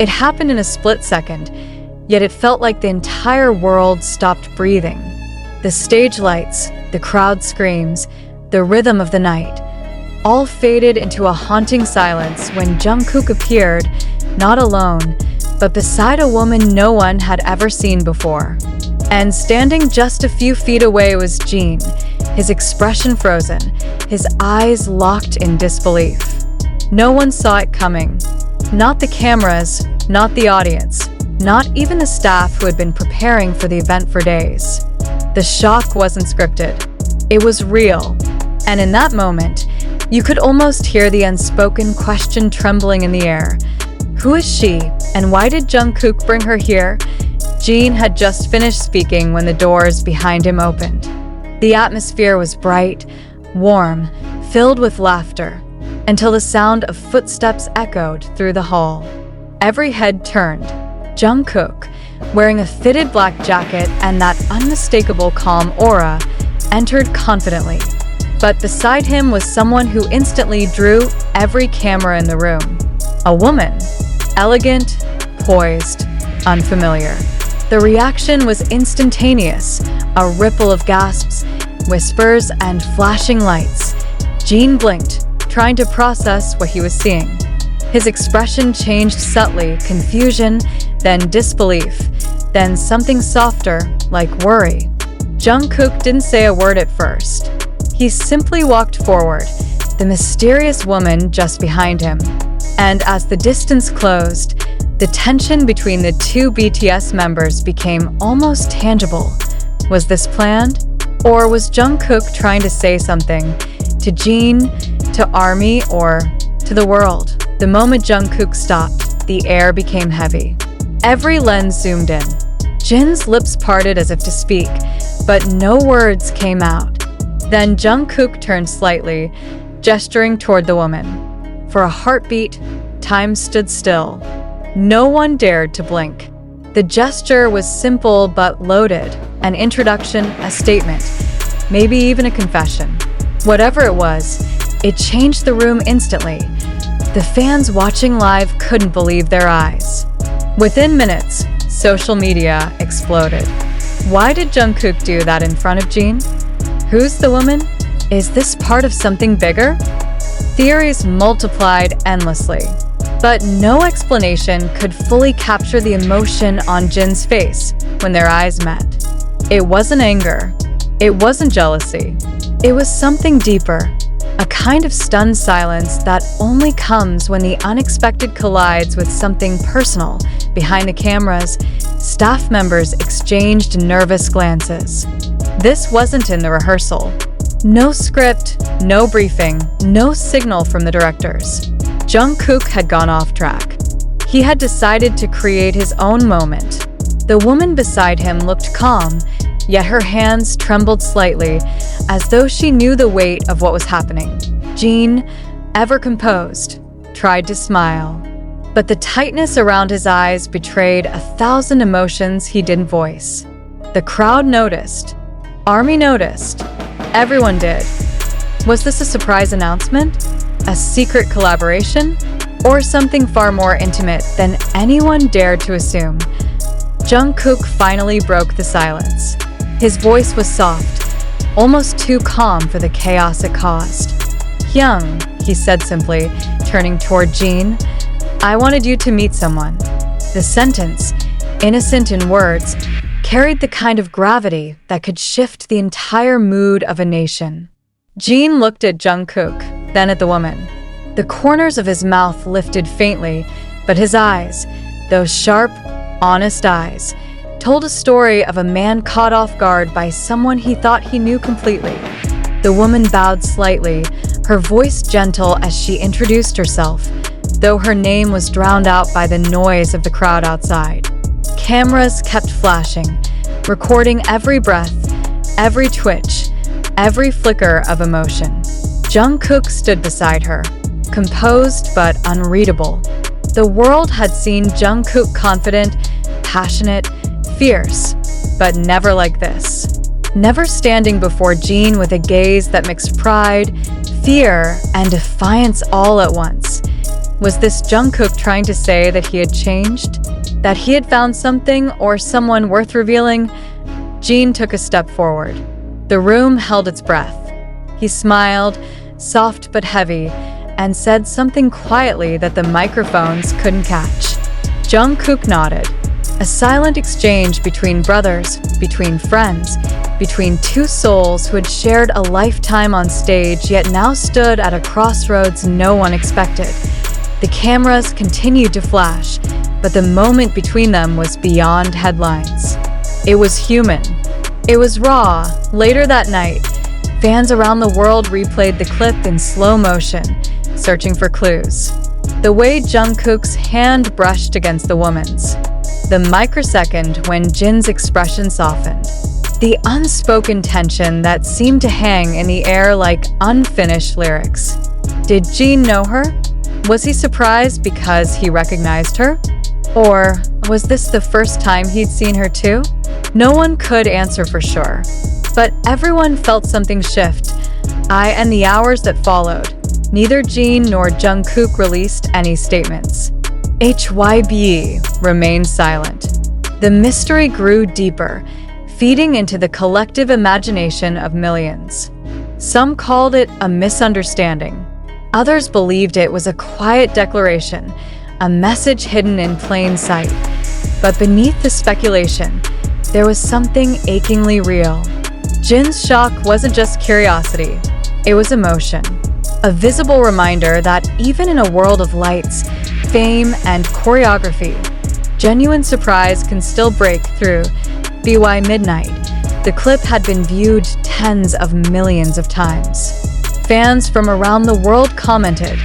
It happened in a split second, yet it felt like the entire world stopped breathing. The stage lights, the crowd screams, the rhythm of the night, all faded into a haunting silence when Jungkook appeared, not alone, but beside a woman no one had ever seen before. And standing just a few feet away was Jin, his expression frozen, his eyes locked in disbelief. No one saw it coming. Not the cameras, not the audience, not even the staff who had been preparing for the event for days. The shock wasn't scripted. It was real. And in that moment, you could almost hear the unspoken question trembling in the air. Who is she, and why did Jungkook bring her here? Jin had just finished speaking when the doors behind him opened. The atmosphere was bright, warm, filled with laughter, until the sound of footsteps echoed through the hall. Every head turned. Jungkook, wearing a fitted black jacket and that unmistakable calm aura, entered confidently. But beside him was someone who instantly drew every camera in the room. A woman. Elegant, poised, unfamiliar. The reaction was instantaneous, a ripple of gasps, whispers, and flashing lights. Jin blinked, trying to process what he was seeing. His expression changed subtly, confusion, then disbelief, then something softer, like worry. Jungkook didn't say a word at first. He simply walked forward, the mysterious woman just behind him. And as the distance closed, the tension between the two BTS members became almost tangible. Was this planned? Or was Jungkook trying to say something to Jin, to ARMY, or to the world? The moment Jungkook stopped, the air became heavy. Every lens zoomed in. Jin's lips parted as if to speak, but no words came out. Then Jungkook turned slightly, gesturing toward the woman. For a heartbeat, time stood still. No one dared to blink. The gesture was simple but loaded, an introduction, a statement, maybe even a confession. Whatever it was, it changed the room instantly. The fans watching live couldn't believe their eyes. Within minutes, social media exploded. Why did Jungkook do that in front of Jin? Who's the woman? Is this part of something bigger? Theories multiplied endlessly. But no explanation could fully capture the emotion on Jin's face when their eyes met. It wasn't anger. It wasn't jealousy. It was something deeper, a kind of stunned silence that only comes when the unexpected collides with something personal. Behind the cameras, staff members exchanged nervous glances. This wasn't in the rehearsal. No script, no briefing, no signal from the directors. Jungkook had gone off track. He had decided to create his own moment. The woman beside him looked calm, yet her hands trembled slightly, as though she knew the weight of what was happening. Jin, ever composed, tried to smile. But the tightness around his eyes betrayed 1,000 emotions he didn't voice. The crowd noticed. ARMY noticed. Everyone did. Was this a surprise announcement? A secret collaboration? Or something far more intimate than anyone dared to assume? Jungkook finally broke the silence. His voice was soft, almost too calm for the chaos it caused. "Hyung," he said simply, turning toward Jin, "I wanted you to meet someone." The sentence, innocent in words, carried the kind of gravity that could shift the entire mood of a nation. Jin looked at Jungkook, then at the woman. The corners of his mouth lifted faintly, but his eyes, those sharp, honest eyes, told a story of a man caught off guard by someone he thought he knew completely. The woman bowed slightly, her voice gentle as she introduced herself, though her name was drowned out by the noise of the crowd outside. Cameras kept flashing, recording every breath, every twitch, every flicker of emotion. Jungkook stood beside her, composed but unreadable. The world had seen Jungkook confident, passionate, fierce, but never like this. Never standing before Jin with a gaze that mixed pride, fear, and defiance all at once. Was this Jungkook trying to say that he had changed? That he had found something or someone worth revealing? Jin took a step forward. The room held its breath. He smiled, soft but heavy, and said something quietly that the microphones couldn't catch. Jungkook nodded. A silent exchange between brothers, between friends, between two souls who had shared a lifetime on stage yet now stood at a crossroads no one expected. The cameras continued to flash, but the moment between them was beyond headlines. It was human. It was raw. Later that night, fans around the world replayed the clip in slow motion, searching for clues. The way Jungkook's hand brushed against the woman's. The microsecond when Jin's expression softened. The unspoken tension that seemed to hang in the air like unfinished lyrics. Did Jin know her? Was he surprised because he recognized her? Or was this the first time he'd seen her too? No one could answer for sure. But everyone felt something shift. In the hours that followed, neither Jin nor Jungkook released any statements. HYBE remained silent. The mystery grew deeper, feeding into the collective imagination of millions. Some called it a misunderstanding. Others believed it was a quiet declaration, a message hidden in plain sight. But beneath the speculation, there was something achingly real. Jin's shock wasn't just curiosity, it was emotion. A visible reminder that even in a world of lights, fame, and choreography, genuine surprise can still break through. BY Midnight, the clip had been viewed tens of millions of times. Fans from around the world commented,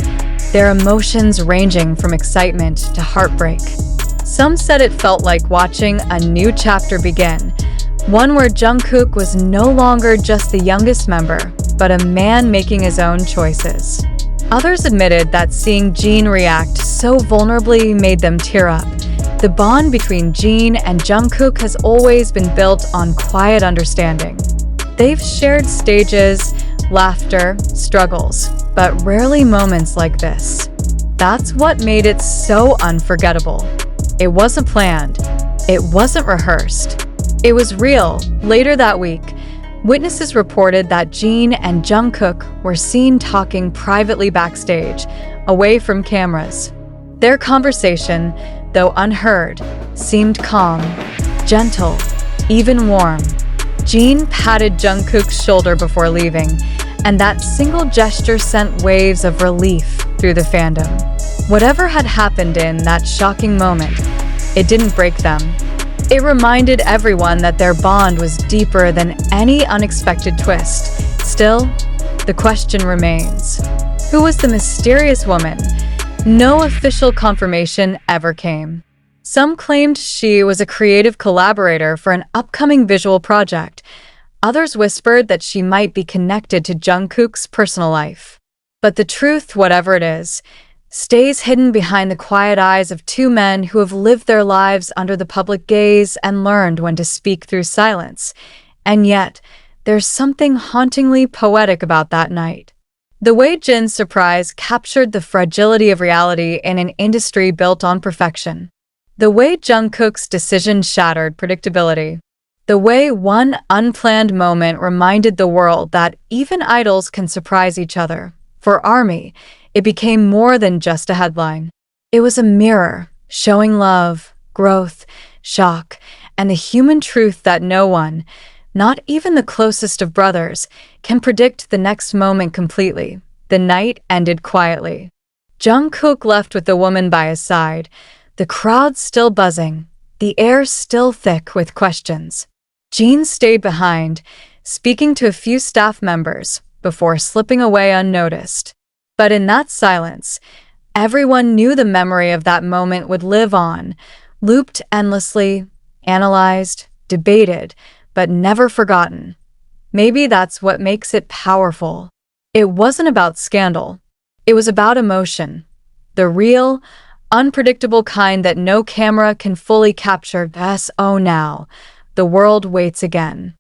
their emotions ranging from excitement to heartbreak. Some said it felt like watching a new chapter begin, one where Jungkook was no longer just the youngest member, but a man making his own choices. Others admitted that seeing Jin react so vulnerably made them tear up. The bond between Jin and Jungkook has always been built on quiet understanding. They've shared stages, laughter, struggles, but rarely moments like this. That's what made it so unforgettable. It wasn't planned. It wasn't rehearsed. It was real. Later that week, witnesses reported that Jin and Jungkook were seen talking privately backstage, away from cameras. Their conversation, though unheard, seemed calm, gentle, even warm. Jin patted Jungkook's shoulder before leaving, and that single gesture sent waves of relief through the fandom. Whatever had happened in that shocking moment, it didn't break them. It reminded everyone that their bond was deeper than any unexpected twist. Still, the question remains. Who was the mysterious woman? No official confirmation ever came. Some claimed she was a creative collaborator for an upcoming visual project. Others whispered that she might be connected to Jungkook's personal life. But the truth, whatever it is, stays hidden behind the quiet eyes of two men who have lived their lives under the public gaze and learned when to speak through silence. And yet, there's something hauntingly poetic about that night. The way Jin's surprise captured the fragility of reality in an industry built on perfection. The way Jungkook's decision shattered predictability. The way one unplanned moment reminded the world that even idols can surprise each other. For ARMY, it became more than just a headline. It was a mirror, showing love, growth, shock, and the human truth that no one, not even the closest of brothers, can predict the next moment completely. The night ended quietly. Jungkook left with the woman by his side, the crowd still buzzing, the air still thick with questions. Jin stayed behind, speaking to a few staff members before slipping away unnoticed. But in that silence, everyone knew the memory of that moment would live on, looped endlessly, analyzed, debated, but never forgotten. Maybe that's what makes it powerful. It wasn't about scandal. It was about emotion. The real, unpredictable kind that no camera can fully capture. Now, the world waits again.